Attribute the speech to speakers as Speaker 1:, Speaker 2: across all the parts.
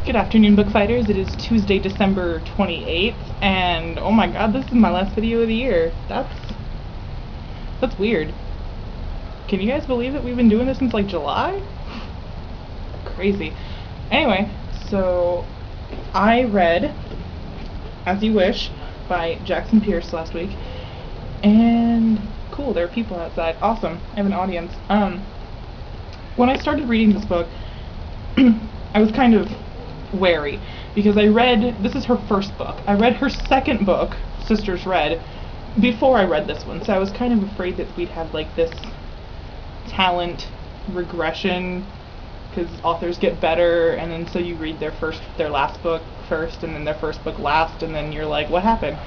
Speaker 1: Good afternoon, Bookfighters. It is Tuesday, December 28th, and oh my god, this is my last video of the year. That's weird. Can you guys believe that we've been doing this since like July? Crazy. Anyway, so I read As You Wish by Jackson Pierce last week, and cool, there are people outside. Awesome. I have an audience. When I started reading this book, I was kind of wary, because this is her first book. I read her second book, Sisters Red, before I read this one, so I was kind of afraid that we'd have like this talent regression, because authors get better, and then so you read their last book first, and then their first book last, and then you're like, what happened?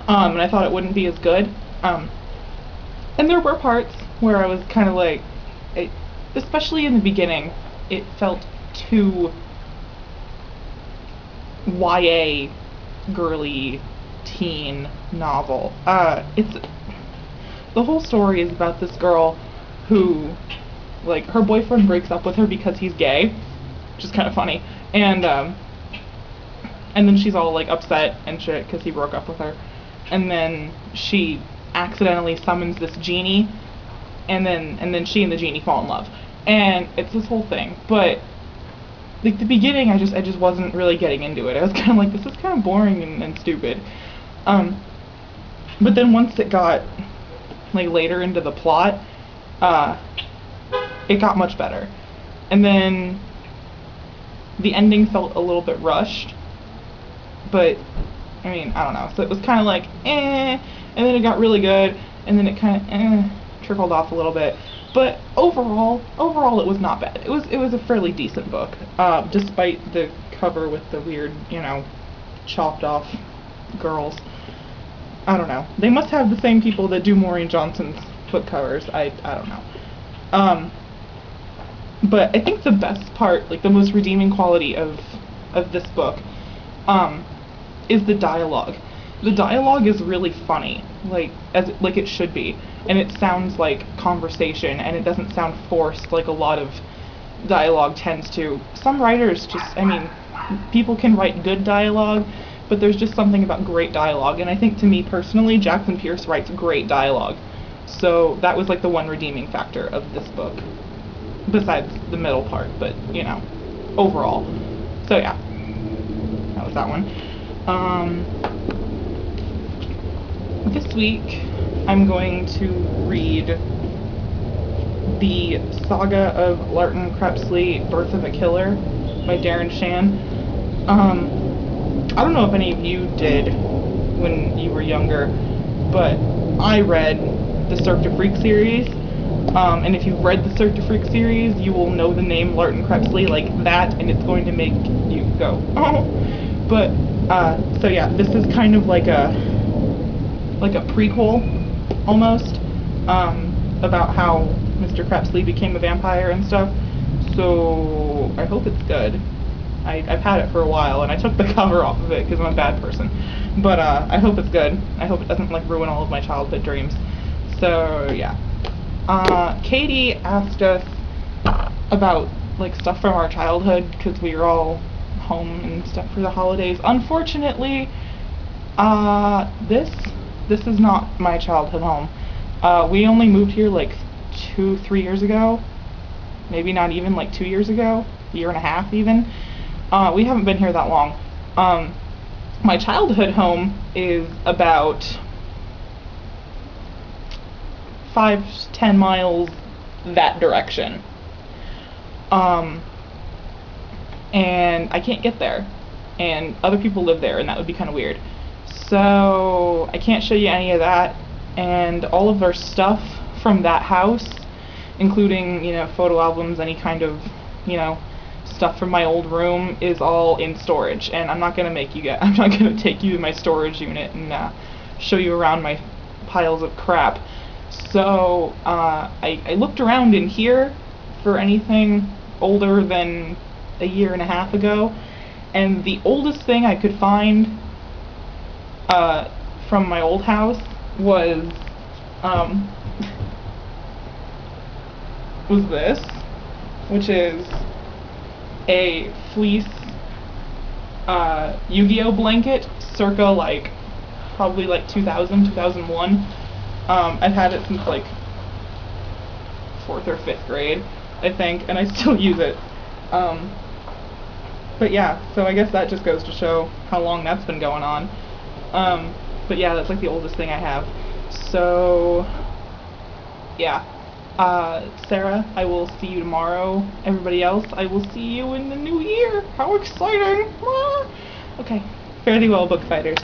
Speaker 1: And I thought it wouldn't be as good. And there were parts where I was kind of like, especially in the beginning, it felt too YA girly teen novel. The whole story is about this girl who, like, her boyfriend breaks up with her because he's gay, which is kind of funny, and then she's all like upset and shit because he broke up with her, and then she accidentally summons this genie, and then she and the genie fall in love, and it's this whole thing. But like the beginning, I just wasn't really getting into it. I was kind of like, this is kind of boring and stupid. But then once it got like later into the plot, it got much better. And then the ending felt a little bit rushed, but I mean, I don't know. So it was kind of like, and then it got really good, and then it kind of trickled off a little bit. But overall, it was not bad. It was a fairly decent book, despite the cover with the weird, chopped off girls. I don't know. They must have the same people that do Maureen Johnson's book covers. I don't know. But I think the best part, like the most redeeming quality of this book, is the dialogue. The dialogue is really funny, like it should be, and it sounds like conversation, and it doesn't sound forced like a lot of dialogue tends to. Some writers people can write good dialogue, but there's just something about great dialogue, and I think, to me personally, Jackson Pierce writes great dialogue. So that was like the one redeeming factor of this book, besides the middle part, but overall. So yeah, that was that one. This week I'm going to read the Saga of Larton Crepsley, Birth of a Killer by Darren Shan. I don't know if any of you did when you were younger, but I read the Cirque du Freak series, and if you've read the Cirque du Freak series, you will know the name Larton Crepsley like that, and it's going to make you go, oh. But, so yeah, this is kind of like a prequel, almost, about how Mr. Crepsley became a vampire and stuff, so I hope it's good. I've had it for a while, and I took the cover off of it because I'm a bad person, but I hope it's good. I hope it doesn't like ruin all of my childhood dreams. So yeah, Katie asked us about like stuff from our childhood because we were all home and stuff for the holidays. Unfortunately, this is not my childhood home. We only moved here like 2-3 years ago, maybe not even, like 2 years ago, a year and a half even. We haven't been here that long. My childhood home is about 5-10 miles that direction. And I can't get there, and other people live there, and that would be kind of weird. So I can't show you any of that, and all of our stuff from that house, including, photo albums, any kind of, stuff from my old room, is all in storage, and I'm not gonna take you to my storage unit and show you around my piles of crap. So I looked around in here for anything older than a year and a half ago, and the oldest thing I could find from my old house was this, which is a fleece Yu-Gi-Oh blanket, circa like probably like 2000, 2001. I've had it since like 4th or 5th grade, I think, and I still use it. But yeah, so I guess that just goes to show how long that's been going on. But yeah, that's like the oldest thing I have. So yeah. Sarah, I will see you tomorrow. Everybody else, I will see you in the new year. How exciting! Ah! Okay. Fare thee well, Bookfighters.